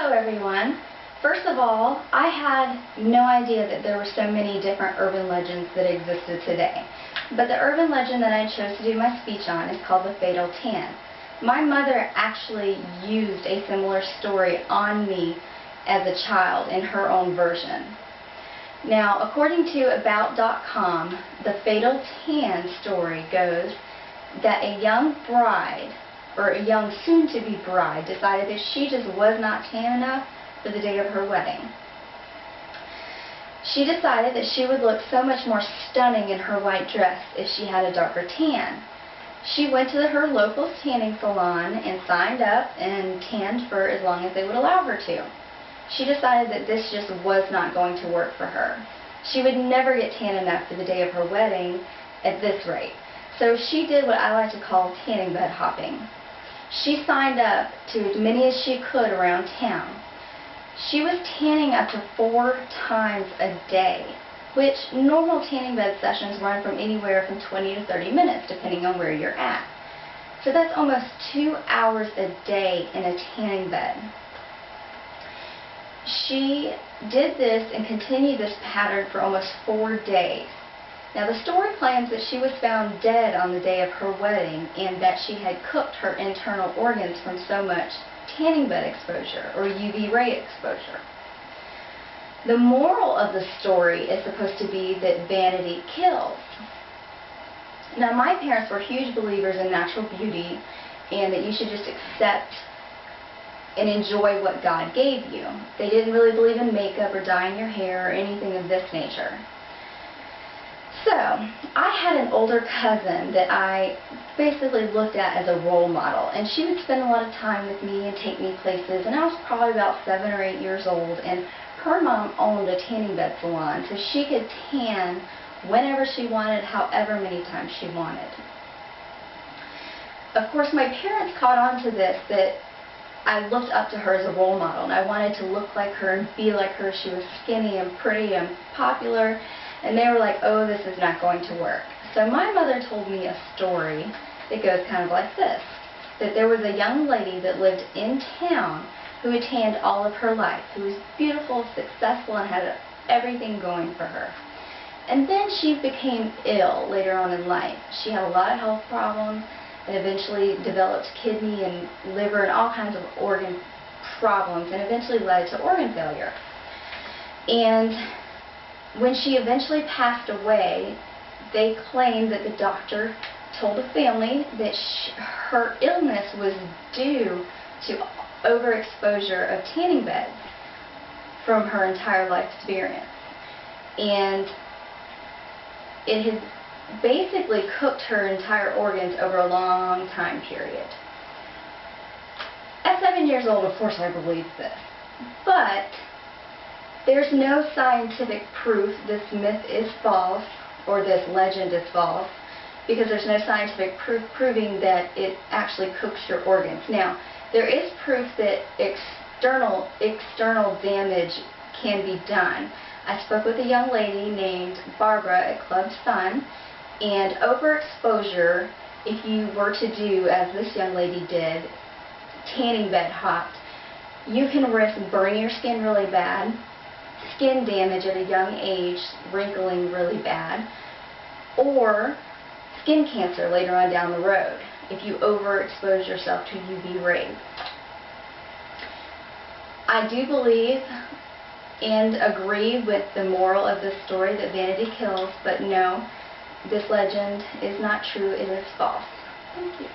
Hello everyone. First of all, I had no idea that there were so many different urban legends that existed today. But the urban legend that I chose to do my speech on is called the Fatal Tan. My mother actually used a similar story on me as a child in her own version. Now, according to About.com, the Fatal Tan story goes that a young bride, or a young soon-to-be bride, decided that she just was not tan enough for the day of her wedding. She decided that she would look so much more stunning in her white dress if she had a darker tan. She went to her local tanning salon and signed up and tanned for as long as they would allow her to. She decided that this just was not going to work for her. She would never get tan enough for the day of her wedding at this rate. So she did what I like to call tanning bed hopping. She signed up to as many as she could around town. She was tanning up to 4 times a day, which normal tanning bed sessions run from anywhere from 20 to 30 minutes, depending on where you're at. So that's almost 2 hours a day in a tanning bed. She did this and continued this pattern for almost 4 days. Now, the story claims that she was found dead on the day of her wedding and that she had cooked her internal organs from so much tanning bed exposure or UV ray exposure. The moral of the story is supposed to be that vanity kills. Now, my parents were huge believers in natural beauty and that you should just accept and enjoy what God gave you. They didn't really believe in makeup or dyeing your hair or anything of this nature. So, I had an older cousin that I basically looked at as a role model, and she would spend a lot of time with me and take me places, and I was probably about 7 or 8 years old, and her mom owned a tanning bed salon, so she could tan whenever she wanted, however many times she wanted. Of course, my parents caught on to this, that I looked up to her as a role model, and I wanted to look like her and be like her. She was skinny and pretty and popular. And they were like, oh, this is not going to work. So my mother told me a story that goes kind of like this. That there was a young lady that lived in town who had tanned all of her life, who was beautiful, successful, and had everything going for her. And then she became ill later on in life. She had a lot of health problems and eventually developed kidney and liver and all kinds of organ problems, and eventually led to organ failure. And when she eventually passed away, they claimed that the doctor told the family that her illness was due to overexposure of tanning beds from her entire life experience. And it had basically cooked her entire organs over a long time period. At 7 years old, of course, I believed this. But there's no scientific proof this myth is false or this legend is false, because there's no scientific proof proving that it actually cooks your organs. Now, there is proof that external damage can be done. I spoke with a young lady named Barbara at Club Sun, and overexposure, if you were to do, as this young lady did, tanning bed hopped, you can risk burning your skin really bad, skin damage at a young age, wrinkling really bad, or skin cancer later on down the road if you overexpose yourself to UV rays. I do believe and agree with the moral of this story that vanity kills, but no, this legend is not true, it is false. Thank you.